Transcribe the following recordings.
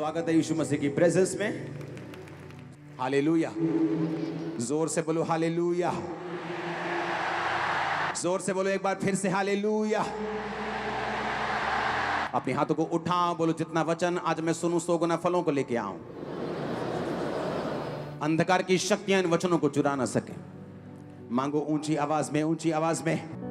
स्वागत है यीशु मसीह की प्रेजेंस में। हालेलुया। जोर से बोलो हालेलुया। जोर से बोलो एक बार फिर से हालेलुया। अपने हाथों को उठाओ, बोलो जितना वचन आज मैं सुनूं 100 गुना फलों को लेके आऊं। अंधकार की शक्तियां इन वचनों को चुरा ना सके। मांगो ऊंची आवाज में, ऊंची आवाज में।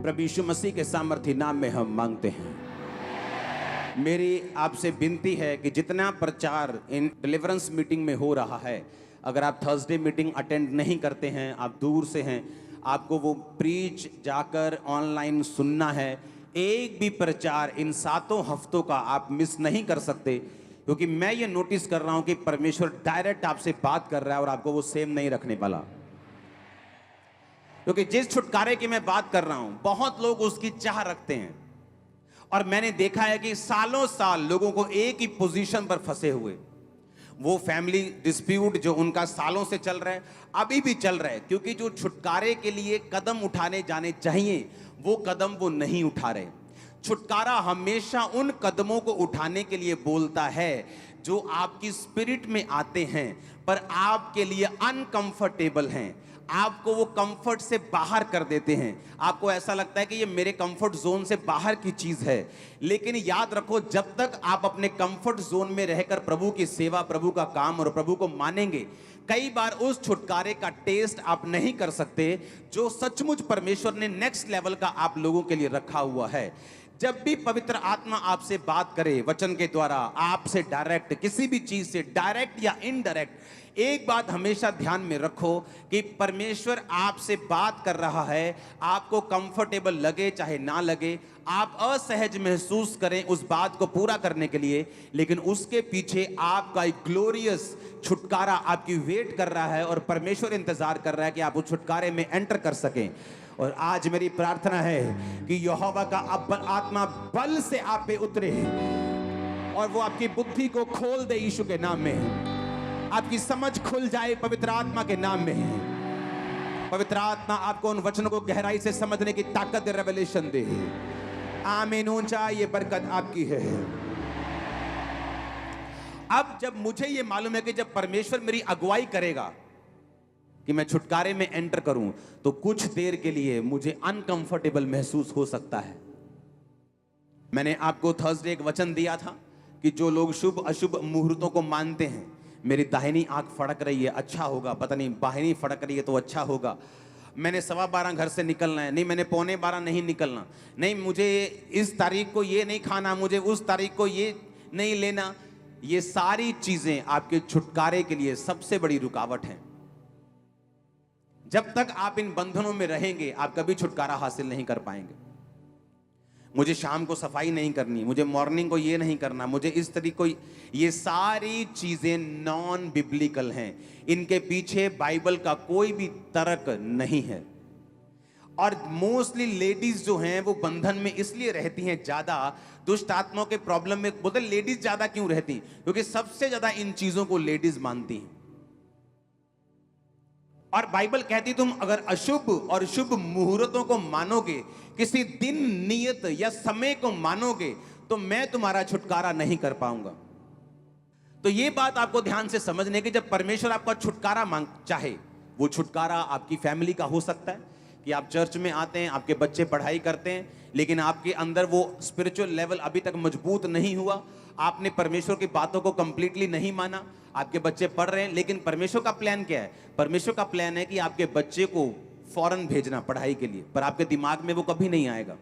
प्रभु यीशु मसीह के सामर्थी नाम में हम मांगते हैं। मेरी आपसे विनती है कि जितना प्रचार इन डिलीवरेंस मीटिंग में हो रहा है, अगर आप थर्सडे मीटिंग अटेंड नहीं करते हैं, आप दूर से हैं, आपको वो प्रीच जाकर ऑनलाइन सुनना है। एक भी प्रचार इन 7 हफ्तों का आप मिस नहीं कर सकते, क्योंकि मैं ये नोटिस कर रहा हूं कि परमेश्वर डायरेक्ट आपसे बात कर रहा है और आपको वो सेम नहीं रखने वाला। क्योंकि जिस छुटकारे की मैं बात कर रहा हूं, बहुत लोग उसकी चाह रखते हैं, और मैंने देखा है कि सालों साल लोगों को एक ही पोजीशन पर फंसे हुए, वो फैमिली डिस्प्यूट जो उनका सालों से चल रहा है, अभी भी चल रहा है, क्योंकि जो छुटकारे के लिए कदम उठाने जाने चाहिए वो कदम वो नहीं उठा रहे। छुटकारा हमेशा उन कदमों को उठाने के लिए बोलता है जो आपकी स्पिरिट में आते हैं पर आपके लिए अनकंफर्टेबल हैं, आपको वो कंफर्ट से बाहर कर देते हैं। आपको ऐसा लगता है कि ये मेरे कंफर्ट जोन से बाहर की चीज है, लेकिन याद रखो, जब तक आप अपने कंफर्ट जोन में रहकर प्रभु की सेवा, प्रभु का काम और प्रभु को मानेंगे, कई बार उस छुटकारे का टेस्ट आप नहीं कर सकते जो सचमुच परमेश्वर ने नेक्स्ट लेवल का आप लोगों के लिए रखा हुआ है। जब भी पवित्र आत्मा आपसे बात करे वचन के द्वारा, आपसे डायरेक्ट, किसी भी चीज से डायरेक्ट या इनडायरेक्ट, एक बात हमेशा ध्यान में रखो कि परमेश्वर आपसे बात कर रहा है। आपको कंफर्टेबल लगे चाहे ना लगे, आप असहज महसूस करें उस बात को पूरा करने के लिए, लेकिन उसके पीछे आपका एक ग्लोरियस छुटकारा आपकी वेट कर रहा है और परमेश्वर इंतजार कर रहा है कि आप उस छुटकारे में एंटर कर सकें। और आज मेरी प्रार्थना है कि यहोवा का आत्मा बल से आप पे उतरे और वो आपकी बुद्धि को खोल दे यीशु के नाम में। आपकी समझ खुल जाए पवित्र आत्मा के नाम में। पवित्र आत्मा आपको उन वचनों को गहराई से समझने की ताकत दे, रेवलेशन दे। आमीन। ऊंचा ये बरकत आपकी है। अब जब मुझे ये मालूम है कि जब परमेश्वर मेरी अगुवाई करेगा कि मैं छुटकारे में एंटर करूं, तो कुछ देर के लिए मुझे अनकंफर्टेबल महसूस हो सकता है। मैंने आपको थर्सडे एक वचन दिया था कि जो लोग शुभ अशुभ मुहूर्तों को मानते हैं, मेरी दाहिनी आंख फड़क रही है, अच्छा होगा, पता नहीं बाहिनी फड़क रही है तो अच्छा होगा, मैंने 12:15 घर से निकलना है, नहीं मैंने 11:45 नहीं निकलना, नहीं मुझे इस तारीख को ये नहीं खाना, मुझे उस तारीख को ये नहीं लेना, ये सारी चीजें आपके छुटकारे के लिए सबसे बड़ी रुकावट हैं। जब तक आप इन बंधनों में रहेंगे, आप कभी छुटकारा हासिल नहीं कर पाएंगे। मुझे शाम को सफाई नहीं करनी, मुझे मॉर्निंग को ये नहीं करना, मुझे इस तरीके को, ये सारी चीजें नॉन बिब्लिकल हैं। इनके पीछे बाइबल का कोई भी तर्क नहीं है। और मोस्टली लेडीज जो हैं वो बंधन में इसलिए रहती हैं ज्यादा, दुष्ट आत्माओं के प्रॉब्लम में बोलते लेडीज ज्यादा क्यों रहती? क्योंकि सबसे ज्यादा इन चीजों को लेडीज मानती हैं। और बाइबल कहती तुम अगर अशुभ और शुभ मुहूर्तों को मानोगे, किसी दिन, नियत या समय को मानोगे, तो मैं तुम्हारा छुटकारा नहीं कर पाऊंगा। तो ये बात आपको ध्यान से समझने की, जब परमेश्वर आपका छुटकारा मांग चाहे, वो छुटकारा आपकी फैमिली का हो सकता है कि आप चर्च में आते हैं, आपके बच्चे पढ़ाई करते हैं, लेकिन आपके अंदर वो स्पिरिचुअल लेवल अभी तक मजबूत नहीं हुआ, आपने परमेश्वर की बातों को कंप्लीटली नहीं माना, आपके बच्चे पढ़ रहे हैं, लेकिन परमेश्वर का प्लान क्या है? परमेश्वर का प्लान है कि आपके बच्चे को फॉरेन भेजना पढ़ाई के लिए, पर आपके दिमाग में वो कभी नहीं आएगा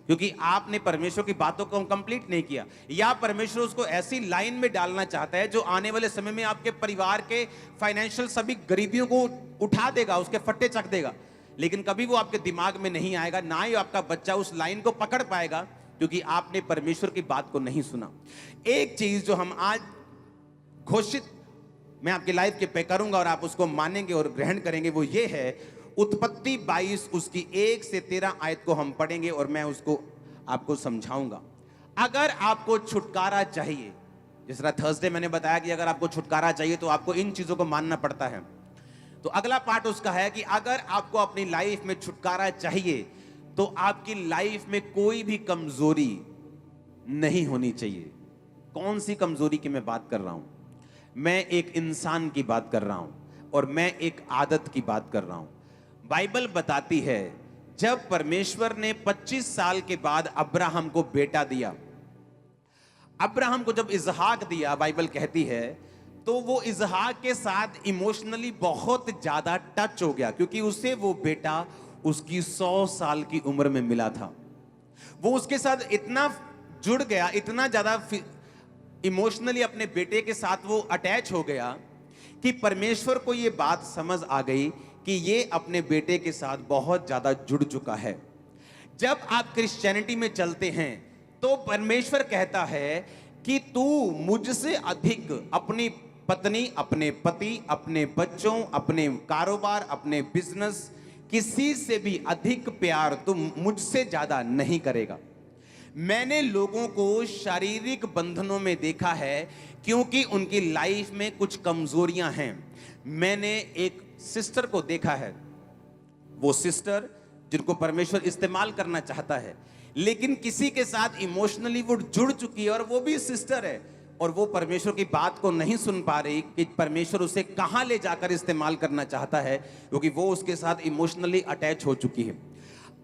क्योंकि आपने परमेश्वर की बातों को कंप्लीट नहीं किया। या परमेश्वर उसको ऐसी लाइन में डालना चाहता है जो आने वाले समय में आपके परिवार के फाइनेंशियल सभी गरीबियों को उठा देगा, उसके फट्टे चक देगा, लेकिन कभी वो आपके दिमाग में नहीं आएगा, ना ही आपका बच्चा उस लाइन को पकड़ पाएगा, क्योंकि आपने परमेश्वर की बात को नहीं सुना। एक चीज जो हम आज घोषित मैं आपकी लाइफ के पे करूंगा और आप उसको मानेंगे और ग्रहण करेंगे, वो ये है, उत्पत्ति 22 उसकी 1 से 13 आयत को हम पढ़ेंगे और मैं उसको आपको समझाऊंगा। अगर आपको छुटकारा चाहिए, जिस तरह थर्सडे मैंने बताया कि अगर आपको छुटकारा चाहिए तो आपको इन चीजों को मानना पड़ता है। तो अगला पार्ट उसका है कि अगर आपको अपनी लाइफ में छुटकारा चाहिए तो आपकी लाइफ में कोई भी कमजोरी नहीं होनी चाहिए। कौन सी कमजोरी की मैं बात कर रहा हूं? मैं एक इंसान की बात कर रहा हूं और मैं एक आदत की बात कर रहा हूं। बाइबल बताती है जब परमेश्वर ने 25 साल के बाद अब्राहम को बेटा दिया, अब्राहम को जब इसहाक दिया, बाइबल कहती है तो वो इसहाक के साथ इमोशनली बहुत ज्यादा टच हो गया, क्योंकि उसे वो बेटा उसकी 100 साल की उम्र में मिला था। वो उसके साथ इतना जुड़ गया, इतना ज्यादा इमोशनली अपने बेटे के साथ वो अटैच हो गया कि परमेश्वर को ये बात समझ आ गई कि ये अपने बेटे के साथ बहुत ज्यादा जुड़ चुका है। जब आप क्रिश्चियनिटी में चलते हैं तो परमेश्वर कहता है कि तू मुझसे अधिक अपनी पत्नी, अपने पति, अपने बच्चों, अपने कारोबार, अपने बिजनेस, किसी से भी अधिक प्यार तू मुझसे ज्यादा नहीं करेगा। मैंने लोगों को शारीरिक बंधनों में देखा है क्योंकि उनकी लाइफ में कुछ कमजोरियां हैं। मैंने एक सिस्टर को देखा है, वो सिस्टर जिनको परमेश्वर इस्तेमाल करना चाहता है, लेकिन किसी के साथ इमोशनली वो जुड़ चुकी है और वो भी सिस्टर है और वो परमेश्वर की बात को नहीं सुन पा रही कि परमेश्वर उसे कहां ले जाकर इस्तेमाल करना चाहता है, क्योंकि वो उसके साथ इमोशनली अटैच हो चुकी है।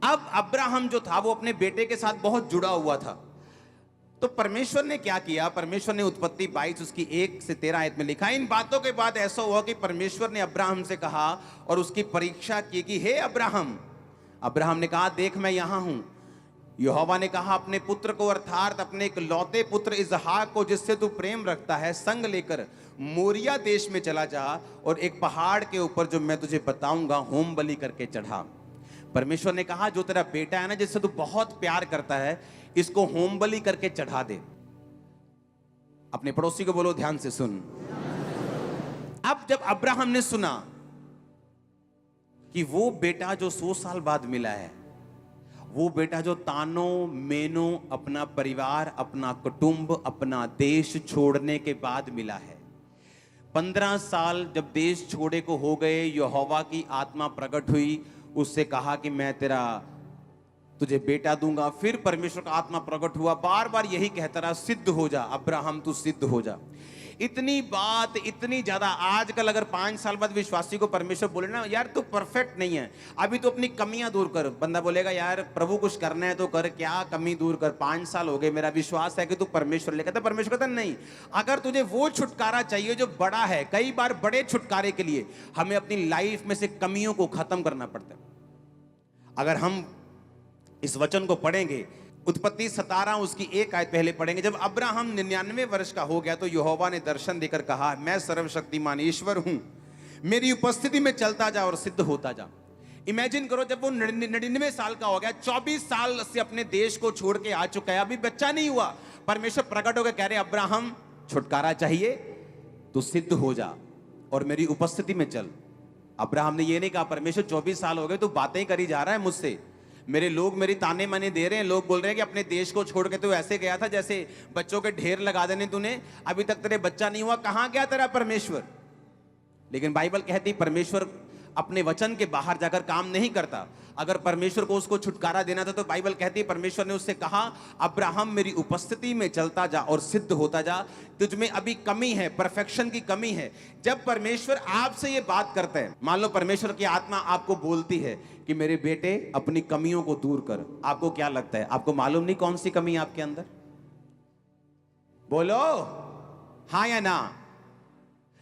अब अब्राहम जो था वो अपने बेटे के साथ बहुत जुड़ा हुआ था। तो परमेश्वर ने क्या किया? परमेश्वर ने उत्पत्ति 22 उसकी 1 से 13 आयत में लिखा, इन बातों के बाद ऐसा हुआ कि परमेश्वर ने अब्राहम से कहा और उसकी परीक्षा की कि हे अब्राहम। अब्राहम ने कहा, देख मैं यहां हूं। यहोवा ने कहा, अपने पुत्र को अर्थात अपने इकलौते पुत्र इसहाक को जिससे तू प्रेम रखता है संग लेकर मोरिया देश में चला जा और एक पहाड़ के ऊपर जो मैं तुझे बताऊंगा होम बलि करके चढ़ा। परमेश्वर ने कहा, जो तेरा बेटा है ना, जिससे तू बहुत प्यार करता है, इसको होम बलि करके चढ़ा दे। अपने पड़ोसी को बोलो, ध्यान से सुन। अब जब अब्राहम ने सुना कि वो बेटा जो 100 साल बाद मिला है, वो बेटा जो तानों मेनों अपना परिवार, अपना कुटुंब, अपना देश छोड़ने के बाद मिला है, 15 साल जब देश छोड़े को हो गए, यहोवा की आत्मा प्रकट हुई, उससे कहा कि मैं तुझे बेटा दूंगा। फिर परमेश्वर का आत्मा प्रकट हुआ, बार बार यही कहता रहा, सिद्ध हो जा अब्राहम, तू सिद्ध हो जा। इतनी बात, इतनी ज्यादा। आजकल अगर 5 साल बाद विश्वासी को परमेश्वर बोले ना, यार तू परफेक्ट नहीं है, अभी तो अपनी कमियां दूर कर, बंदा बोलेगा यार प्रभु कुछ करना है तो कर, क्या कमी दूर कर, 5 साल हो गए, मेरा विश्वास है कि तू परमेश्वर ले। कहता परमेश्वर कहता नहीं, अगर तुझे वो छुटकारा चाहिए जो बड़ा है, कई बार बड़े छुटकारे के लिए हमें अपनी लाइफ में से कमियों को खत्म करना पड़ता है। अगर हम इस वचन को पढ़ेंगे, उत्पत्ति 17 उसकी 1 आयत पहले पढ़ेंगे। जब अब्राहम 99 वर्ष का हो गया तो यहोवा ने दर्शन देकर कहा, मैं सर्वशक्तिमान ईश्वर हूं, मेरी उपस्थिति में चलता जा और सिद्ध होता जा। इमेजिन करो, जब वो 99 साल का हो गया, 24 साल से अपने देश को छोड़ के आ चुका है, अभी बच्चा नहीं हुआ, परमेश्वर प्रकट होकर कह रहे, अब्राहम छुटकारा चाहिए तो सिद्ध हो जा और मेरी उपस्थिति में चल। अब्राहम ने ये नहीं कहा, परमेश्वर 24 साल हो गए तो बातें करी जा रहा है मुझसे, मेरे लोग मेरी ताने माने दे रहे हैं, लोग बोल रहे हैं कि अपने देश को छोड़ के तो ऐसे गया था जैसे बच्चों के ढेर लगा देने तूने, अभी तक तेरे बच्चा नहीं हुआ, कहां गया तेरा परमेश्वर? लेकिन बाइबल कहती परमेश्वर अपने वचन के बाहर जाकर काम नहीं करता। अगर परमेश्वर को उसको छुटकारा देना था तो बाइबल कहती है परमेश्वर ने उससे कहा, अब्राहम मेरी उपस्थिति में चलता जा और सिद्ध होता जा, तुझ में अभी कमी है, परफेक्शन की कमी है। जब परमेश्वर आपसे ये बात करते हैं, मान लो परमेश्वर की आत्मा आपको बोलती है कि मेरे बेटे अपनी कमियों को दूर कर, आपको क्या लगता है? आपको मालूम नहीं कौन सी कमी है आपके अंदर? बोलो हाँ या ना।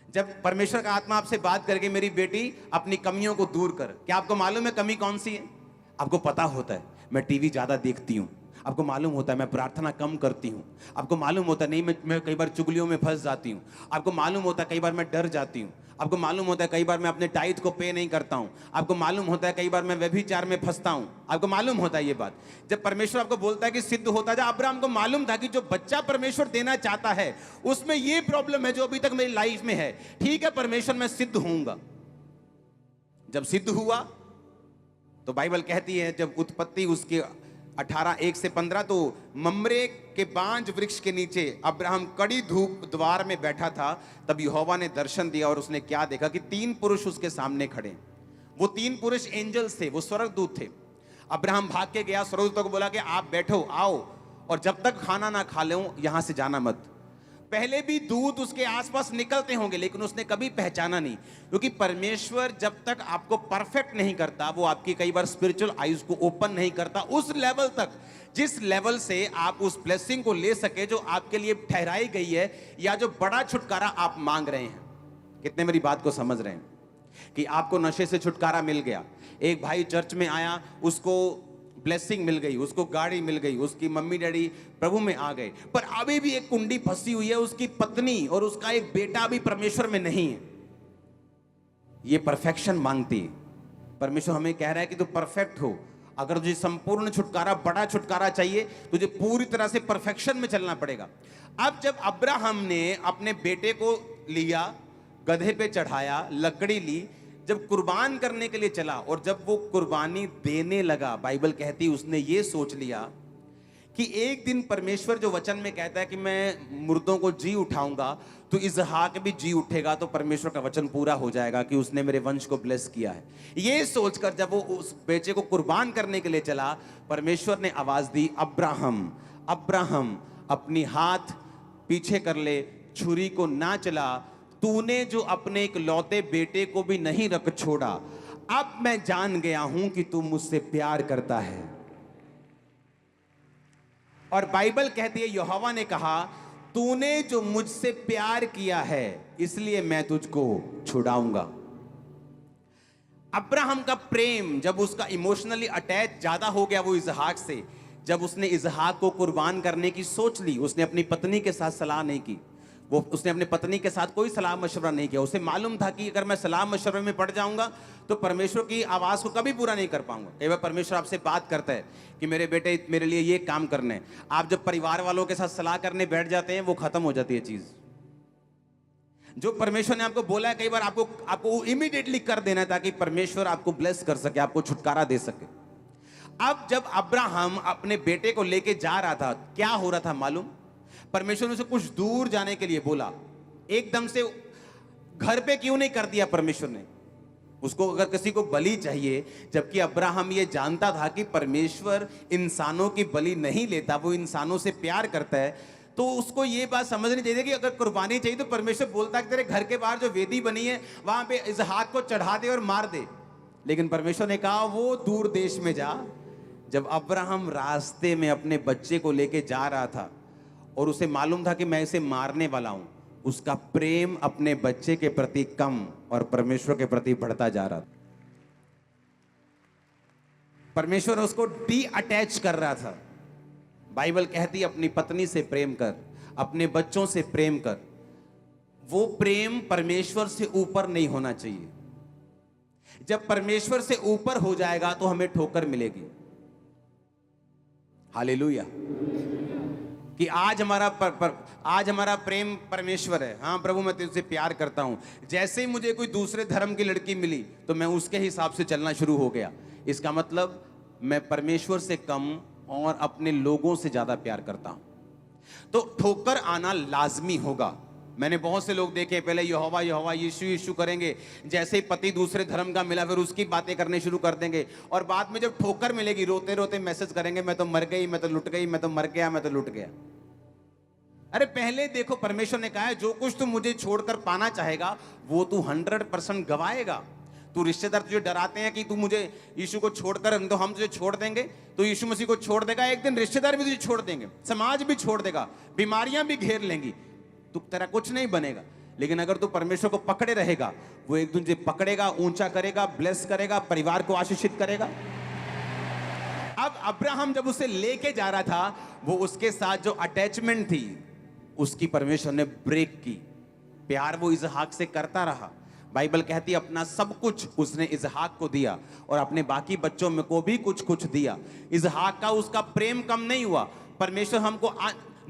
जब परमेश्वर का आत्मा आपसे बात करके मेरी बेटी अपनी कमियों को दूर कर, क्या आपको मालूम है कमी कौन सी है? आपको पता होता है मैं टीवी ज्यादा देखती हूं, आपको मालूम होता है मैं प्रार्थना कम करती हूं, आपको मालूम होता है नहीं मैं कई बार चुगलियों में फंस जाती हूं, आपको मालूम होता है कई बार मैं डर जाती हूं, आपको मालूम होता है कई बार मैं अपने टाइट को पे नहीं करता हूं, आपको मालूम होता है कई बार मैं व्यभिचार में फंसता हूं, आपको मालूम होता है ये बात। जब परमेश्वर आपको बोलता है कि सिद्ध होता जा, अब्राहम को मालूम था कि जो बच्चा परमेश्वर देना चाहता है उसमें ये प्रॉब्लम है जो अभी तक मेरी लाइफ में है। ठीक है परमेश्वर मैं सिद्ध होऊंगा। जब सिद्ध हुआ तो बाइबल कहती है जब उत्पत्ति उसके 18:1 से 15, तो ममरे के बांज वृक्ष के नीचे अब्राहम कड़ी धूप द्वार में बैठा था। तब यहोवा ने दर्शन दिया और उसने क्या देखा कि 3 पुरुष उसके सामने खड़े। वो 3 पुरुष एंजल्स थे, वो स्वर्गदूत थे। अब्राहम भाग के गया, स्वर्गदूतों को बोला कि आप बैठो, आओ, और जब तक खाना ना खा लो यहां से जाना मत। पहले भी दूत उसके आसपास निकलते होंगे, लेकिन उसने कभी पहचाना नहीं, क्योंकि परमेश्वर जब तक आपको परफेक्ट नहीं करता, वो आपकी कई बार स्पिरिचुअल आईज को ओपन नहीं करता उस लेवल तक, जिस लेवल से आप उस ब्लेसिंग को ले सके जो आपके लिए ठहराई गई है, या जो बड़ा छुटकारा आप मांग रहे हैं। कितने मेरी बात को समझ रहे हैं कि आपको नशे से छुटकारा मिल गया। एक भाई चर्च में आया, उसको ब्लेसिंग मिल गई, उसको गाड़ी मिल गई, उसकी मम्मी डैडी प्रभु में आ गए, पर अभी भी एक कुंडी फंसी हुई है, उसकी पत्नी और उसका एक बेटा भी परमेश्वर में नहीं है। ये परफेक्शन मांगती है। परमेश्वर हमें कह रहा है कि तू परफेक्ट हो। अगर तुझे संपूर्ण छुटकारा, बड़ा छुटकारा चाहिए, तुझे पूरी तरह से परफेक्शन में चलना पड़ेगा। अब जब अब्राहम ने अपने बेटे को लिया, गधे पे चढ़ाया, लकड़ी ली, जब कुर्बान करने के लिए चला और जब वो कुर्बानी देने लगा, बाइबल कहती उसने ये सोच लिया कि एक दिन परमेश्वर जो वचन में कहता है कि मैं मुर्दों को जी उठाऊंगा, तो इसहाक भी जी उठेगा, तो परमेश्वर का वचन पूरा हो जाएगा कि उसने मेरे वंश को ब्लेस किया है। ये सोचकर जब वो उस बेटे को कुर्बान करने के लिए चला, परमेश्वर ने आवाज दी, अब्राहम अब्राहम अपनी हाथ पीछे कर ले, छुरी को ना चला, तूने जो अपने एक लौते बेटे को भी नहीं रख छोड़ा, अब मैं जान गया हूं कि तू मुझसे प्यार करता है। और बाइबल कहती है यहोवा ने कहा, तूने जो मुझसे प्यार किया है इसलिए मैं तुझको छुड़ाऊंगा। अब्राहम का प्रेम जब उसका इमोशनली अटैच ज्यादा हो गया वो इसहाक से, जब उसने इसहाक को कुर्बान करने की सोच ली, उसने अपनी पत्नी के साथ सलाह नहीं की, उसने अपनी पत्नी के साथ कोई सलाह मशवरा नहीं किया। उसे मालूम था कि अगर मैं सलाह मशवरे में पड़ जाऊंगा तो परमेश्वर की आवाज को कभी पूरा नहीं कर पाऊंगा। कई बार परमेश्वर आपसे बात करता है कि मेरे बेटे मेरे लिए ये काम करने, आप जब परिवार वालों के साथ सलाह करने बैठ जाते हैं वो खत्म हो जाती है चीज। जो परमेश्वर ने आपको बोला है, कई बार आपको इमीडिएटली कर देना है ताकि परमेश्वर आपको ब्लेस कर सके, आपको छुटकारा दे सके। अब जब अब्राहम अपने बेटे को लेके जा रहा था, क्या हो रहा था मालूम? परमेश्वर ने उसे कुछ दूर जाने के लिए बोला। एकदम से घर पे क्यों नहीं कर दिया परमेश्वर ने उसको? अगर किसी को बलि चाहिए, जबकि अब्राहम ये जानता था कि परमेश्वर इंसानों की बलि नहीं लेता, वो इंसानों से प्यार करता है, तो उसको ये बात समझनी चाहिए कि अगर कुर्बानी चाहिए तो परमेश्वर बोलता है कि तेरे घर के बाहर जो वेदी बनी है वहां पे इसहाक को चढ़ा दे और मार दे। लेकिन परमेश्वर ने कहा वो दूर देश में जा। जब अब्राहम रास्ते में अपने बच्चे को लेके जा रहा था और उसे मालूम था कि मैं इसे मारने वाला हूं, उसका प्रेम अपने बच्चे के प्रति कम और परमेश्वर के प्रति बढ़ता जा रहा था। परमेश्वर उसको डी अटैच कर रहा था। बाइबल कहती है अपनी पत्नी से प्रेम कर, अपने बच्चों से प्रेम कर। वो प्रेम परमेश्वर से ऊपर नहीं होना चाहिए। जब परमेश्वर से ऊपर हो जाएगा तो हमें ठोकर मिलेगी। हालेलुया। कि आज हमारा प्रेम परमेश्वर है। हाँ प्रभु, मैं तुझसे प्यार करता हूं। जैसे ही मुझे कोई दूसरे धर्म की लड़की मिली तो मैं उसके हिसाब से चलना शुरू हो गया। इसका मतलब मैं परमेश्वर से कम और अपने लोगों से ज्यादा प्यार करता हूं। तो ठोकर आना लाजमी होगा। मैंने बहुत से लोग देखे, पहले यहोवा यहोवा यीशु यीशु करेंगे, जैसे ही पति दूसरे धर्म का मिला फिर उसकी बातें करने शुरू कर देंगे, और बाद में जब ठोकर मिलेगी रोते रोते मैसेज करेंगे, मैं तो मर गई, मैं तो लुट गई, मैं तो मर गया, मैं तो लुट गया। अरे पहले देखो, परमेश्वर ने कहा है जो कुछ तू मुझे छोड़कर पाना चाहेगा वो तू 100% गवाएगा। तू रिश्तेदार तुझे डराते हैं कि तू मुझे यीशु को छोड़कर, तो हम तुझे छोड़ देंगे, तो यीशु मसीह को छोड़ देगा, एक दिन रिश्तेदार भी तुझे छोड़ देंगे, समाज भी छोड़ देगा, बीमारियां भी घेर लेंगी, तू तेरा कुछ नहीं बनेगा। लेकिन अगर तू परमेश्वर को पकड़े रहेगा, वो एक दिन तुझे पकड़ेगा, ऊंचा करेगा, ब्लेस करेगा, परिवार को आशीषित करेगा। अब अब्राहम जब उसे लेके जा रहा था, वो उसके साथ जो अटैचमेंट थी उसकी परमेश्वर ने ब्रेक की। प्यार वो इसहाक से करता रहा। बाइबल कहती है अपना सब कुछ उसने इसहाक को दिया और अपने बाकी बच्चों में को भी कुछ कुछ दिया। इसहाक का उसका प्रेम कम नहीं हुआ। परमेश्वर हमको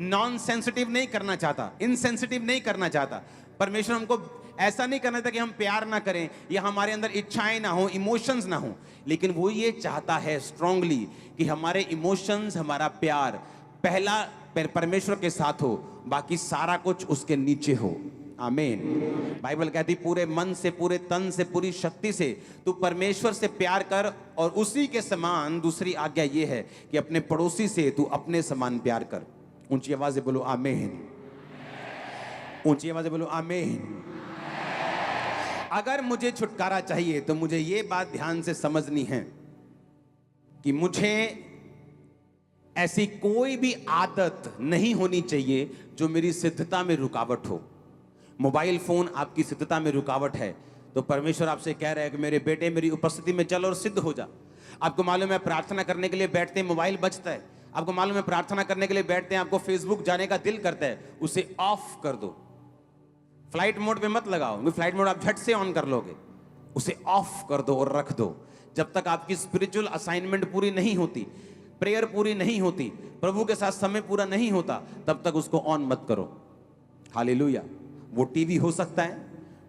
नॉन सेंसिटिव नहीं करना चाहता, इनसेंसिटिव नहीं करना चाहता। परमेश्वर हमको ऐसा नहीं करना था कि हम प्यार ना करें या हमारे अंदर इच्छाएं ना हो, इमोशंस ना हो, लेकिन वो ये चाहता है स्ट्रांगली कि हमारे इमोशंस, हमारा प्यार पहला परमेश्वर के साथ हो, बाकी सारा कुछ उसके नीचे हो। आमीन। बाइबल कहती पूरे मन से, पूरे तन से, पूरी शक्ति से तू परमेश्वर से प्यार कर, और उसी के समान दूसरी आज्ञा ये है कि अपने पड़ोसी से तू अपने समान प्यार कर। ऊंची आवाज से बोलो आमीन। ऊंची आवाज से बोलो आमीन। अगर मुझे छुटकारा चाहिए तो मुझे ये बात ध्यान से समझनी है कि मुझे ऐसी कोई भी आदत नहीं होनी चाहिए जो मेरी सिद्धता में रुकावट हो। मोबाइल फोन आपकी सिद्धता में रुकावट है तो परमेश्वर आपसे कह रहा है कि मेरे बेटे मेरी उपस्थिति में चल और सिद्ध हो जा। आपको मालूम है प्रार्थना करने के लिए बैठते हैं मोबाइल बजता है, आपको मालूम है प्रार्थना करने के लिए बैठते हैं आपको फेसबुक जाने का दिल करता है, उसे ऑफ कर दो। फ्लाइट मोड पे मत लगाओ, फ्लाइट मोड आप झट से ऑन कर लोगे, उसे ऑफ कर दो और रख दो। जब तक आपकी स्पिरिचुअल असाइनमेंट पूरी नहीं होती, प्रेयर पूरी नहीं होती, प्रभु के साथ समय पूरा नहीं होता, तब तक उसको ऑन मत करो। हालेलुया। वो टीवी हो सकता है,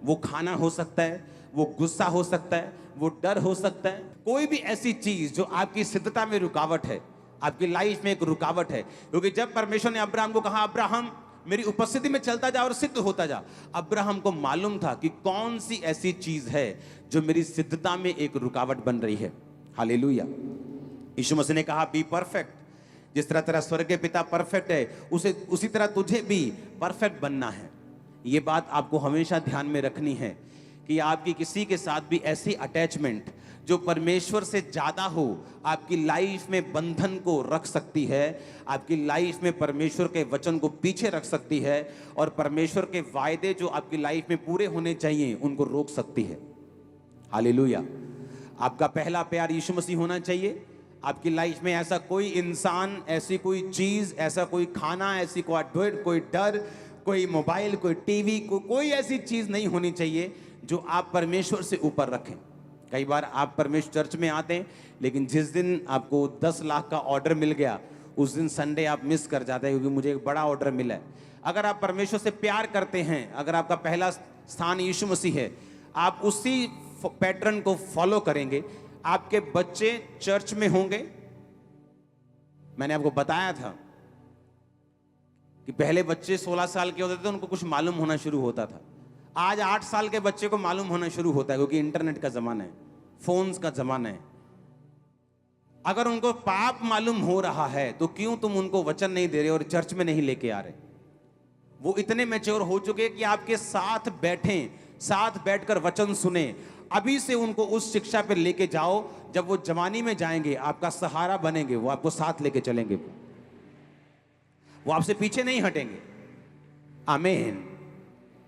वो खाना हो सकता है, वो गुस्सा हो सकता है, वो डर हो सकता है, कोई भी ऐसी चीज जो आपकी सिद्धता में रुकावट है, आपकी लाइफ में एक रुकावट है। क्योंकि जब परमेश्वर ने अब्राहम को कहा अब्राहम मेरी उपस्थिति में चलता जा और सिद्ध होता जा, अब्राहम को मालूम था कि कौन सी ऐसी चीज है जो मेरी सिद्धता में एक रुकावट बन रही है। हालेलुया। यीशु मसीह ने कहा बी परफेक्ट। जिस तरह तेरा स्वर्गीय पिता परफेक्ट है, उसी तरह तुझे भी परफेक्ट बनना है। ये बात आपको हमेशा ध्यान में रखनी है कि आपकी किसी के साथ भी ऐसी अटैचमेंट जो परमेश्वर से ज्यादा हो, आपकी लाइफ में बंधन को रख सकती है, आपकी लाइफ में परमेश्वर के वचन को पीछे रख सकती है, और परमेश्वर के वायदे जो आपकी लाइफ में पूरे होने चाहिए उनको रोक सकती है। हालेलुया। आपका पहला प्यार यीशु मसीह होना चाहिए। आपकी लाइफ में ऐसा कोई इंसान, ऐसी कोई चीज, ऐसा कोई खाना, ऐसी कोई डर, कोई मोबाइल, कोई टीवी, कोई ऐसी चीज नहीं होनी चाहिए जो आप परमेश्वर से ऊपर रखें। कई बार आप परमेश्वर चर्च में आते हैं, लेकिन जिस दिन आपको 10 लाख का ऑर्डर मिल गया उस दिन संडे आप मिस कर जाते हैं, क्योंकि मुझे एक बड़ा ऑर्डर मिला है। अगर आप परमेश्वर से प्यार करते हैं, अगर आपका पहला स्थान यीशु मसीह है, आप उसी पैटर्न को फॉलो करेंगे। आपके बच्चे चर्च में होंगे। मैंने आपको बताया था कि पहले बच्चे 16 साल के होते थे, उनको कुछ मालूम होना शुरू होता था। आज 8 साल के बच्चे को मालूम होना शुरू होता है, क्योंकि इंटरनेट का जमाना है, फोन्स का जमाना है। अगर उनको पाप मालूम हो रहा है तो क्यों तुम उनको वचन नहीं दे रहे और चर्च में नहीं लेके आ रहे? वो इतने मैच्योर हो चुके कि आपके साथ बैठें, साथ बैठकर वचन सुने। अभी से उनको उस शिक्षा पे लेके जाओ, जब वो जवानी में जाएंगे आपका सहारा बनेंगे, वो आपको साथ लेके चलेंगे, वो आपसे पीछे नहीं हटेंगे। आमीन।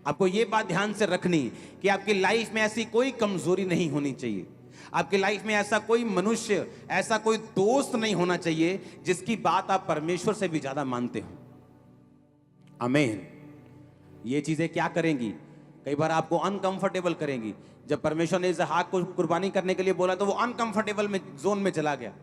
आपको ये बात ध्यान से रखनी कि आपकी लाइफ में ऐसी कोई कमजोरी नहीं होनी चाहिए, आपकी लाइफ में ऐसा कोई मनुष्य, ऐसा कोई दोस्त नहीं होना चाहिए जिसकी बात आप परमेश्वर से भी ज्यादा मानते हो। आमीन। ये चीजें क्या करेंगी? कई बार आपको अनकंफर्टेबल करेंगी। जब परमेश्वर ने इसहाक को कुर्बानी करने के लिए बोला तो वो अनकंफर्टेबल में जोन में चला गया।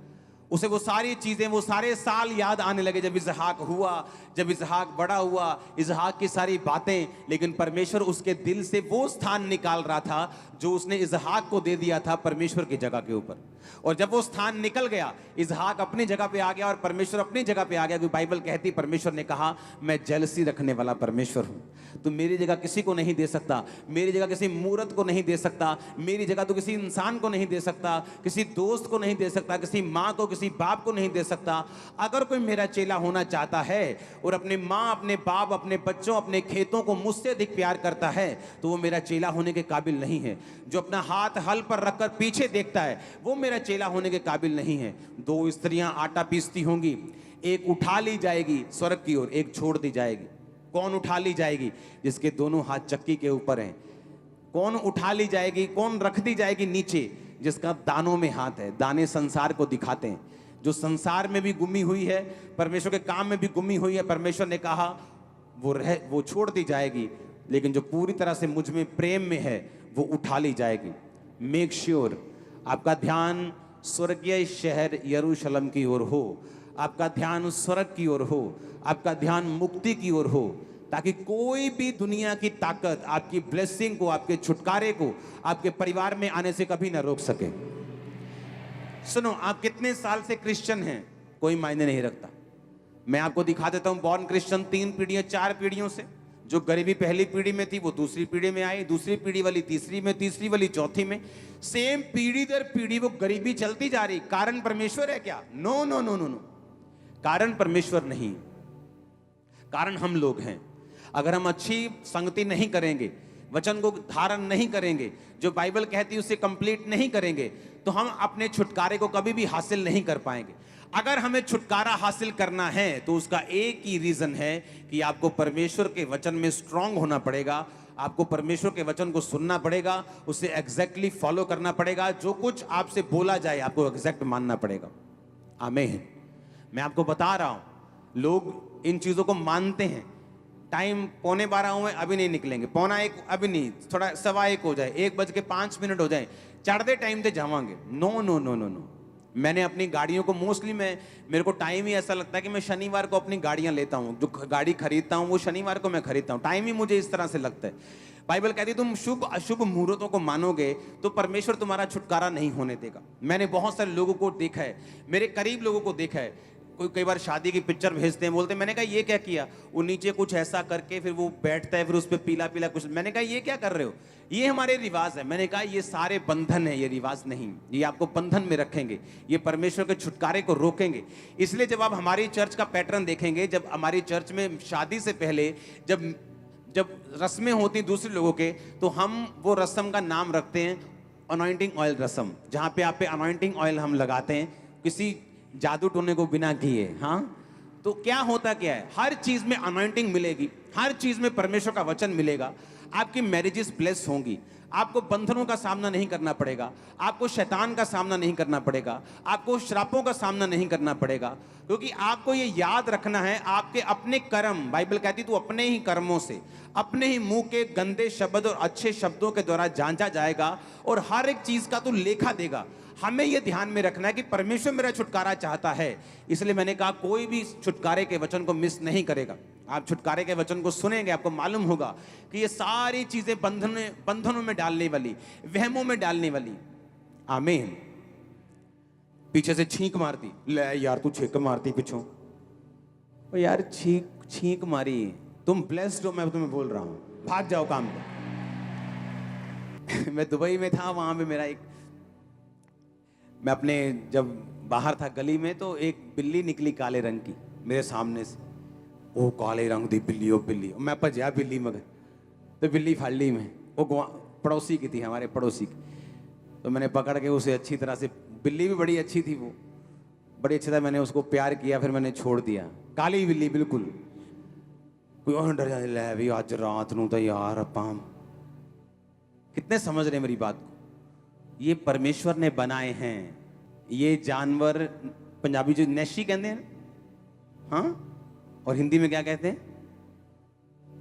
उसे वो सारी चीजें, वो सारे साल याद आने लगे जब इसहाक हुआ, जब इसहाक बड़ा हुआ, इसहाक की सारी बातें। लेकिन परमेश्वर उसके दिल से वो स्थान निकाल रहा था जो उसने इसहाक को दे दिया था परमेश्वर की जगह के ऊपर। और जब वो स्थान निकल गया, इसहाक अपनी जगह पे आ गया और परमेश्वर अपनी जगह पे आ गया। क्योंकि बाइबल कहती, परमेश्वर ने कहा मैं जेलसी रखने वाला परमेश्वर हूं। तो मेरी जगह किसी को नहीं दे सकता, मेरी जगह किसी मूर्त को नहीं दे सकता, मेरी जगह तो किसी इंसान को नहीं दे सकता, किसी दोस्त को नहीं दे सकता, किसी माँ को, किसी बाप को नहीं दे सकता। अगर कोई मेरा चेला होना चाहता है और अपने माँ, अपने बाप, अपने बच्चों, अपने खेतों को मुझसे अधिक प्यार करता है तो वो मेरा चेला होने के काबिल नहीं है। जो अपना हाथ हल पर रखकर पीछे देखता है वो मेरा चेला होने के काबिल नहीं है। 2 स्त्रियां आटा पीसती होंगी, एक उठा ली जाएगी स्वर्ग की ओर, एक छोड़ दी जाएगी। कौन उठा ली जाएगी? जिसके दोनों हाथ चक्की के ऊपर हैं। कौन उठा ली जाएगी, कौन रख दी जाएगी नीचे? जिसका दानों में हाथ है। दाने संसार को दिखाते हैं। जो संसार में भी गुमी हुई है, परमेश्वर के काम में भी गुमी हुई है, परमेश्वर ने कहा वो छोड़ दी जाएगी। लेकिन जो पूरी तरह से मुझ में प्रेम में है वो उठा ली जाएगी। मेक श्योर आपका ध्यान स्वर्गीय शहर यरूशलेम की ओर हो, आपका ध्यान स्वर्ग की ओर हो, आपका ध्यान मुक्ति की ओर हो। ताकि कोई भी दुनिया की ताकत आपकी ब्लेसिंग को, आपके छुटकारे को आपके परिवार में आने से कभी ना रोक सके। सुनो, आप कितने साल से क्रिश्चियन हैं कोई मायने नहीं रखता। मैं आपको दिखा देता हूं बॉर्न क्रिश्चियन 3 पीढ़ियां 4 पीढ़ियों से। जो गरीबी पहली पीढ़ी में थी वो दूसरी पीढ़ी में आई, दूसरी पीढ़ी वाली तीसरी में, तीसरी वाली चौथी में। सेम पीढ़ी दर पीढ़ी वो गरीबी चलती जा रही। कारण परमेश्वर है क्या? No no no no no, कारण परमेश्वर नहीं, कारण हम लोग हैं। अगर हम अच्छी संगति नहीं करेंगे, वचन को धारण नहीं करेंगे, जो बाइबल कहती है उसे कंप्लीट नहीं करेंगे, तो हम अपने छुटकारे को कभी भी हासिल नहीं कर पाएंगे। अगर हमें छुटकारा हासिल करना है तो उसका एक ही रीजन है कि आपको परमेश्वर के वचन में स्ट्रांग होना पड़ेगा। आपको परमेश्वर के वचन को सुनना पड़ेगा, उसे एग्जैक्टली फॉलो करना पड़ेगा। जो कुछ आपसे बोला जाए आपको एग्जैक्ट मानना पड़ेगा। आमीन। मैं आपको बता रहा हूं, लोग इन चीजों को मानते हैं। टाइम 11:15 हुए, अभी नहीं निकलेंगे, 11:15 अभी नहीं, थोड़ा 1:15 हो जाए, 1:05 हो जाए, चढ़ते टाइम से जावांगे। No no no no no. मैंने अपनी गाड़ियों को मोस्टली मेरे को टाइम ही ऐसा लगता है कि मैं शनिवार को अपनी गाड़ियां लेता हूं। जो गाड़ी खरीदता हूं वो शनिवार को मैं खरीदता हूं। टाइम ही मुझे इस तरह से लगता है। बाइबल कहती है तुम शुभ अशुभ मुहूर्तों को मानोगे तो परमेश्वर तुम्हारा छुटकारा नहीं होने देगा। मैंने बहुत सारे लोगों को देखा है, मेरे करीब लोगों को देखा है। कोई कई बार शादी की पिक्चर भेजते हैं, बोलते हैं मैंने कहा ये क्या किया, वो नीचे कुछ ऐसा करके फिर वो बैठता है, फिर उस पर पीला पीला कुछ। मैंने कहा ये क्या कर रहे हो, ये हमारे रिवाज है। मैंने कहा ये सारे बंधन है, ये रिवाज नहीं। ये आपको बंधन में रखेंगे, ये परमेश्वर के छुटकारे को रोकेंगे। इसलिए जब आप हमारी चर्च का पैटर्न देखेंगे, जब हमारी चर्च में शादी से पहले जब रस्में होती दूसरे लोगों के, तो हम वो रस्म का नाम रखते हैं अनॉइंटिंग ऑयल रस्म, जहाँ पे आप पे अनॉइंटिंग ऑयल हम लगाते हैं किसी जादू टोने को बिना किए। हाँ, तो क्या होता क्या है, हर चीज में अनॉइंटिंग मिलेगी, हर चीज में परमेश्वर का वचन मिलेगा। आपकी मैरिजेस ब्लेस होंगी, आपको बंधनों का सामना नहीं करना पड़ेगा, आपको शैतान का सामना नहीं करना पड़ेगा, आपको श्रापों का सामना नहीं करना पड़ेगा। क्योंकि आपको ये याद रखना है, आपके अपने कर्म, बाइबल कहती तू अपने ही कर्मों से, अपने ही मुंह के गंदे शब्द और अच्छे शब्दों के द्वारा जांचा जाएगा और हर एक चीज का तू लेखा देगा। हमें यह ध्यान में रखना है कि परमेश्वर मेरा छुटकारा चाहता है। इसलिए मैंने कहा कोई भी छुटकारे के वचन को मिस नहीं करेगा। आप छुटकारे के वचन को सुनेंगे, आपको मालूम होगा कि ये सारी चीजें बंधनों में डालने वाली, वहमों में डालने वाली। आमीन। पीछे से छींक मारती, ले यार तू छींक मारती पीछों, ओ यार छींक मारी, तुम ब्लेस्ड हो, मैं तुम्हें बोल रहा हूं, भाग जाओ काम पे। मैं दुबई में था, वहां पे मैं अपने जब बाहर था गली में, तो एक बिल्ली निकली काले रंग की मेरे सामने से। ओ काले रंग दी बिल्ली, ओ बिल्ली, मैं भजया बिल्ली मगर, तो बिल्ली फाड़ ली मैं। वो पड़ोसी की थी, हमारे पड़ोसी की। तो मैंने पकड़ के उसे अच्छी तरह से, बिल्ली भी बड़ी अच्छी थी, वो बड़ी अच्छी था, मैंने उसको प्यार किया, फिर मैंने छोड़ दिया। काली बिल्ली बिल्कुल। कोई और डर जाए, ले भी आज रात नू तो यार अपाम। कितने समझ रहे मेरी बात को? ये परमेश्वर ने बनाए हैं ये जानवर। पंजाबी जो नैशी कहते हैं, हाँ, और हिंदी में क्या कहते हैं?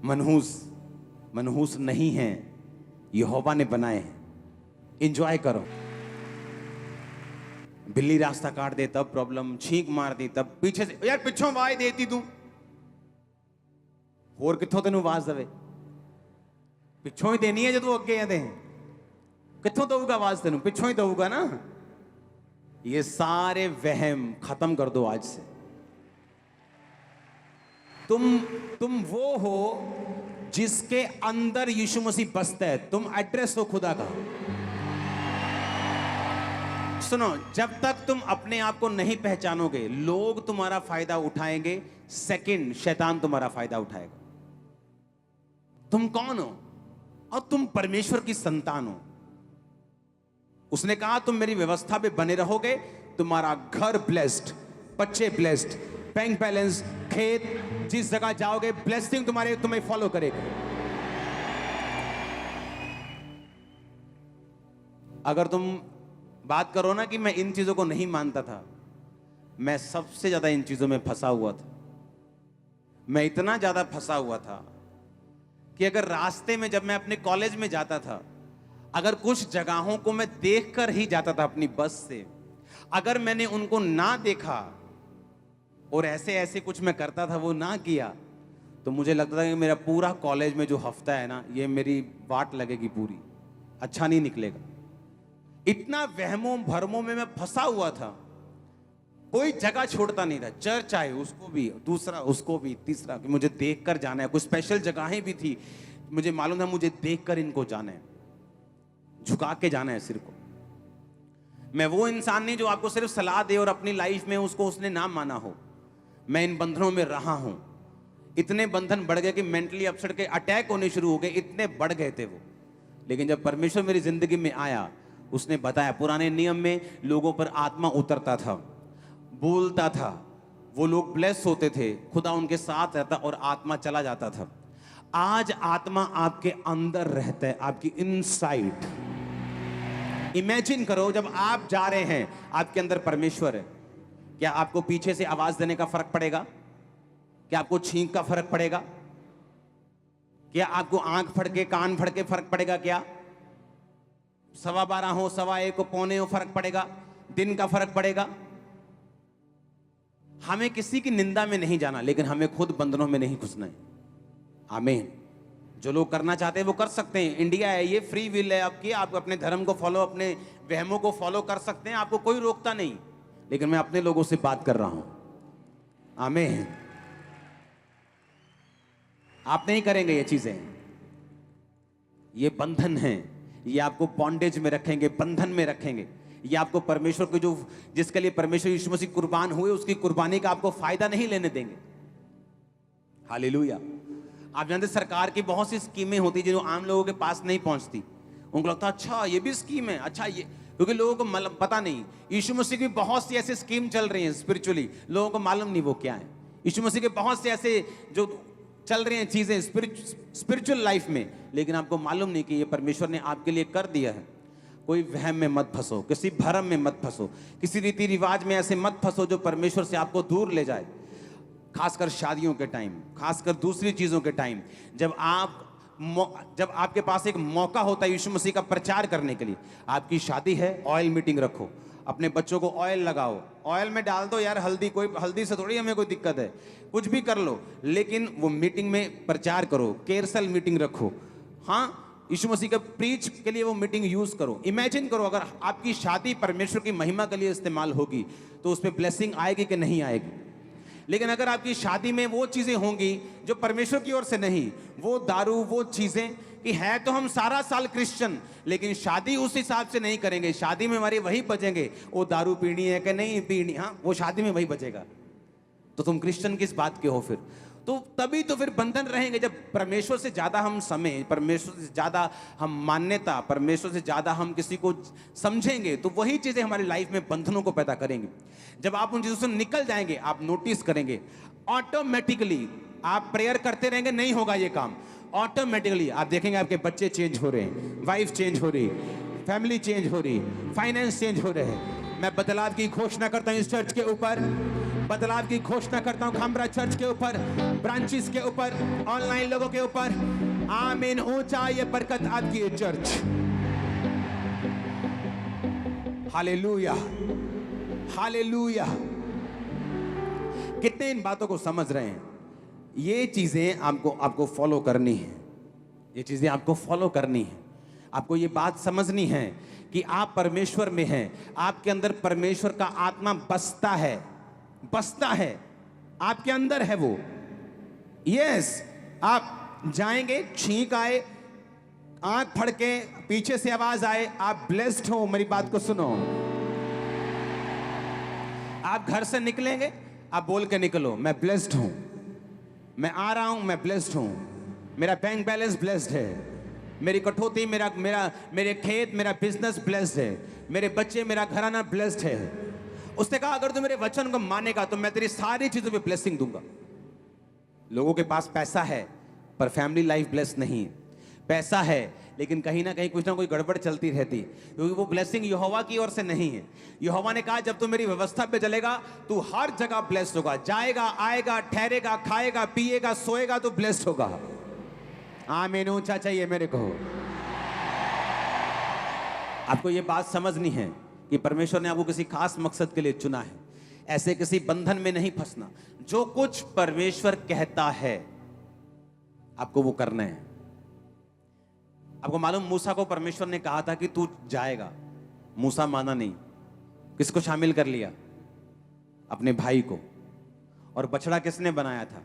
मनहूस। मनहूस नहीं है, यहोवा ने बनाए हैं। एंजॉय करो। बिल्ली रास्ता काट दे तब प्रॉब्लम, छींक मार दी तब, पीछे से यार पिछों आवाज देती तू, होर कित्थों तेनू आवाज देवे? पिछों ही देनी है जो तू अगे आते हैं, कित्थों दूगा आवाज तेनू? पिछों ही दूगा ना। ये सारे वहम खत्म कर दो आज से। तुम वो हो जिसके अंदर यीशु मसीह बसता है। तुम एड्रेस हो खुदा का। सुनो, जब तक तुम अपने आप को नहीं पहचानोगे, लोग तुम्हारा फायदा उठाएंगे, सेकंड शैतान तुम्हारा फायदा उठाएगा। तुम कौन हो? और तुम परमेश्वर की संतान हो। उसने कहा तुम मेरी व्यवस्था पे बने रहोगे, तुम्हारा घर ब्लेस्ड, बच्चे ब्लेस्ड, बैंक बैलेंस, खेत, जिस जगह जाओगे ब्लेसिंग तुम्हें फॉलो करेगा। अगर तुम बात करो ना कि मैं इन चीजों को नहीं मानता था, मैं सबसे ज्यादा इन चीजों में फंसा हुआ था। मैं इतना ज्यादा फंसा हुआ था कि अगर रास्ते में, जब मैं अपने कॉलेज में जाता था, अगर कुछ जगहों को मैं देखकर ही जाता था अपनी बस से, अगर मैंने उनको ना देखा और ऐसे ऐसे कुछ मैं करता था, वो ना किया, तो मुझे लगता था कि मेरा पूरा कॉलेज में जो हफ्ता है ना, ये मेरी वाट लगेगी पूरी, अच्छा नहीं निकलेगा। इतना वहमों भरमों में मैं फंसा हुआ था, कोई जगह छोड़ता नहीं था। चर्च आए उसको भी, दूसरा उसको भी, तीसरा कि मुझे देखकर जाना है। कुछ स्पेशल जगहें भी थी, मुझे मालूम था मुझे देखकर इनको जाना है, झुका के जाना है सिर को। मैं वो इंसान नहीं जो आपको सिर्फ सलाह दे और अपनी लाइफ में उसको उसने ना माना हो। मैं इन बंधनों में रहा हूं, इतने बंधन बढ़ गए कि मेंटली अपसेट के अटैक होने शुरू हो गए, इतने बढ़ गए थे वो। लेकिन जब परमेश्वर मेरी जिंदगी में आया, उसने बताया, पुराने नियम में लोगों पर आत्मा उतरता था, बोलता था, वो लोग ब्लेस होते थे, खुदा उनके साथ रहता और आत्मा चला जाता था। आज आत्मा आपके अंदर रहता है, आपकी इनसाइड। इमेजिन करो, जब आप जा रहे हैं, आपके अंदर परमेश्वर है, क्या आपको पीछे से आवाज देने का फर्क पड़ेगा? क्या आपको छींक का फर्क पड़ेगा? क्या आपको आंख फड़के कान फड़के फर्क पड़ेगा? क्या 12:15 हो, 1:15 हो, 1:45 हो, फर्क पड़ेगा? दिन का फर्क पड़ेगा? हमें किसी की निंदा में नहीं जाना, लेकिन हमें खुद बंधनों में नहीं घुसना है। आमीन। जो लोग करना चाहते हैं वो कर सकते हैं, इंडिया है ये, फ्री विल है आपकी, आप अपने धर्म को फॉलो, अपने वहमों को फॉलो कर सकते हैं, आपको कोई रोकता नहीं। लेकिन मैं अपने लोगों से बात कर रहा हूं। आमीन। आप नहीं करेंगे ये चीजें, ये बंधन हैं, ये आपको बॉन्डेज में रखेंगे, बंधन में रखेंगे। ये आपको परमेश्वर को, जो जिसके लिए परमेश्वर यीशु मसीह कुर्बान हुए, उसकी कुर्बानी का आपको फायदा नहीं लेने देंगे। हालेलुया। आप जानते, सरकार की बहुत सी स्कीमें होती जो आम लोगों के पास नहीं पहुंचती। उनको लगता है अच्छा ये भी स्कीम है, अच्छा ये, क्योंकि लोगों को मतलब पता नहीं। यीशु मसीह की बहुत सी ऐसी स्कीम चल रही हैं स्पिरिचुअली, लोगों को मालूम नहीं वो क्या है। यीशु मसीह के बहुत से ऐसे जो चल रही हैं चीजें स्पिरिचुअल लाइफ में, लेकिन आपको मालूम नहीं कि ये परमेश्वर ने आपके लिए कर दिया है। कोई वहम में मत फंसो, किसी भरम में मत फंसो, किसी रीति रिवाज में ऐसे मत फंसो जो परमेश्वर से आपको दूर ले जाए। खासकर शादियों के टाइम, खासकर दूसरी चीजों के टाइम, जब आपके पास एक मौका होता है यीशु मसीह का प्रचार करने के लिए। आपकी शादी है, ऑयल मीटिंग रखो, अपने बच्चों को ऑयल लगाओ, ऑयल में डाल दो यार हल्दी, कोई हल्दी से थोड़ी हमें कोई दिक्कत है, कुछ भी कर लो, लेकिन वो मीटिंग में प्रचार करो, केरसल मीटिंग रखो। हाँ, यीशु मसीह का प्रीच के लिए वो मीटिंग यूज करो। इमेजिन करो, अगर आपकी शादी परमेश्वर की महिमा के लिए इस्तेमाल होगी तो उस पर ब्लेसिंग आएगी कि नहीं आएगी? लेकिन अगर आपकी शादी में वो चीजें होंगी जो परमेश्वर की ओर से नहीं, वो दारू, वो चीजें कि है तो हम सारा साल क्रिश्चियन, लेकिन शादी उस हिसाब से नहीं करेंगे, शादी में हमारी वही बजेंगे, वो दारू पीनी है कि नहीं पीनी, हाँ वो शादी में वही बजेगा, तो तुम क्रिश्चियन किस बात के हो फिर? तो तभी तो फिर बंधन रहेंगे। जब परमेश्वर से ज्यादा हम समय, परमेश्वर से ज्यादा हम मान्यता, परमेश्वर से ज्यादा हम किसी को समझेंगे, तो वही चीजें हमारी लाइफ में बंधनों को पैदा करेंगे। जब आप उन चीजों से निकल जाएंगे, आप नोटिस करेंगे ऑटोमेटिकली, आप प्रेयर करते रहेंगे नहीं होगा ये काम, ऑटोमेटिकली आप देखेंगे आपके बच्चे चेंज हो रहे हैं, वाइफ चेंज हो रही, फैमिली चेंज हो रही, फाइनेंस चेंज हो रहे हैं। मैं बदलाव की घोषणा करता हूं इस चर्च के ऊपर, बदलाव की घोषणा करता हूं खामरा चर्च के ऊपर, ब्रांचेस के ऊपर, ऑनलाइन लोगों के ऊपर। आमीन। ऊंचा ये बरकत आपकी है चर्च। Hallelujah, hallelujah. कितने इन बातों को समझ रहे हैं? ये चीजें आपको फॉलो करनी है, ये चीजें आपको फॉलो करनी है। आपको ये बात समझनी है कि आप परमेश्वर में हैं, आपके अंदर परमेश्वर का आत्मा बसता है, बसता है, आपके अंदर है वो। यस, आप जाएंगे, छींक आए, आंख फड़के, पीछे से आवाज आए, आप ब्लेस्ड हो। मेरी बात को सुनो, आप घर से निकलेंगे, आप बोल के निकलो, मैं ब्लेस्ड हूं, मैं आ रहा हूं, मैं ब्लेस्ड हूं, मेरा बैंक बैलेंस ब्लेस्ड है, मेरी कटौती, मेरे खेत, मेरा बिजनेस ब्लेस्ड है, मेरे बच्चे, मेरा घराना ब्लेस्ड है। उसने कहा अगर तू मेरे वचन को मानेगा तो मैं तेरी सारी चीजों पे ब्लेसिंग दूंगा। लोगों के पास पैसा है पर फैमिली लाइफ ब्लेस्ड नहीं है। पैसा है लेकिन कहीं ना कहीं कुछ ना कोई गड़बड़ चलती रहती, क्योंकि वो ब्लेसिंग यहोवा की ओर से नहीं है। यहोवा ने कहा जब तू मेरी व्यवस्था पे चलेगा तू हर जगह ब्लेस्ड होगा, जाएगा, आएगा, ठहरेगा, खाएगा, पिएगा, सोएगा तो ब्लेस्ड होगा। आमीन। ऊंचा चाहिए मेरे को। आपको ये बात समझनी है कि परमेश्वर ने आपको किसी खास मकसद के लिए चुना है। ऐसे किसी बंधन में नहीं फंसना। जो कुछ परमेश्वर कहता है आपको वो करना है। आपको मालूम, मूसा को परमेश्वर ने कहा था कि तू जाएगा, मूसा माना नहीं। किसको शामिल कर लिया? अपने भाई को। और बछड़ा किसने बनाया था?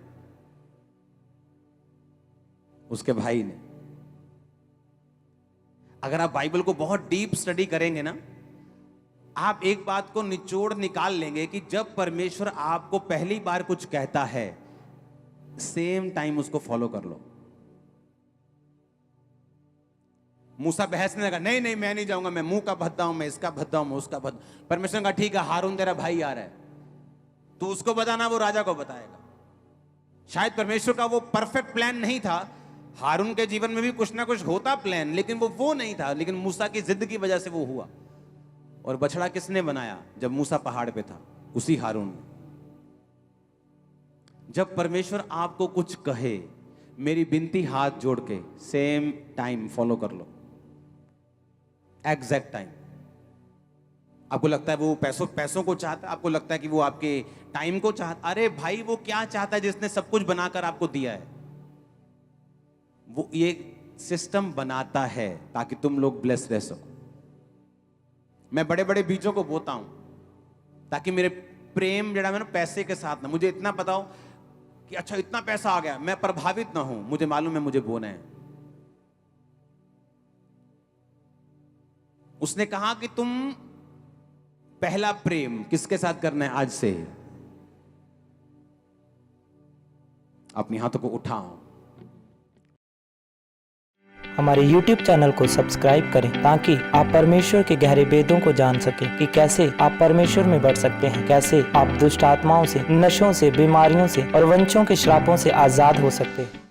उसके भाई ने। अगर आप बाइबल को बहुत डीप स्टडी करेंगे ना, आप एक बात को निचोड़ निकाल लेंगे कि जब परमेश्वर आपको पहली बार कुछ कहता है, सेम टाइम उसको फॉलो कर लो। मूसा बहसने लगा, नहीं नहीं मैं नहीं जाऊंगा, मैं मुंह का भद्दा हूं, मैं इसका भद्दा हूं, मैं उसका भद्दा। परमेश्वर का ठीक है, हारून तेरा भाई आ रहा है, तू उसको बताना, वो राजा को बताएगा। शायद परमेश्वर का वो परफेक्ट प्लान नहीं था। हारून के जीवन में भी कुछ ना कुछ होता प्लान, लेकिन वो नहीं था। लेकिन मूसा की जिद की वजह से वो हुआ। और बछड़ा किसने बनाया जब मूसा पहाड़ पे था? उसी हारून ने। जब परमेश्वर आपको कुछ कहे, मेरी विनती हाथ जोड़ के सेम टाइम फॉलो कर लो, एग्जैक्ट टाइम। आपको लगता है वो पैसों को चाहता है, आपको लगता है कि वो आपके टाइम को चाहता, अरे भाई वो क्या चाहता है जिसने सब कुछ बनाकर आपको दिया है? वो ये सिस्टम बनाता है ताकि तुम लोग ब्लेस रह सको। मैं बड़े बड़े बीजों को बोता हूं ताकि मेरे प्रेम जड़ा मैं पैसे के साथ ना, मुझे इतना पता हो कि अच्छा इतना पैसा आ गया, मैं प्रभावित ना हूं, मुझे मालूम है मुझे बोना है। उसने कहा कि तुम पहला प्रेम किसके साथ करना है आज से? अपने हाथों को उठाओ। हमारे YouTube चैनल को सब्सक्राइब करें ताकि आप परमेश्वर के गहरे वेदों को जान सकें कि कैसे आप परमेश्वर में बढ़ सकते हैं, कैसे आप दुष्ट आत्माओं से, नशों से, बीमारियों से और वंशों के श्रापों से आजाद हो सकते हैं।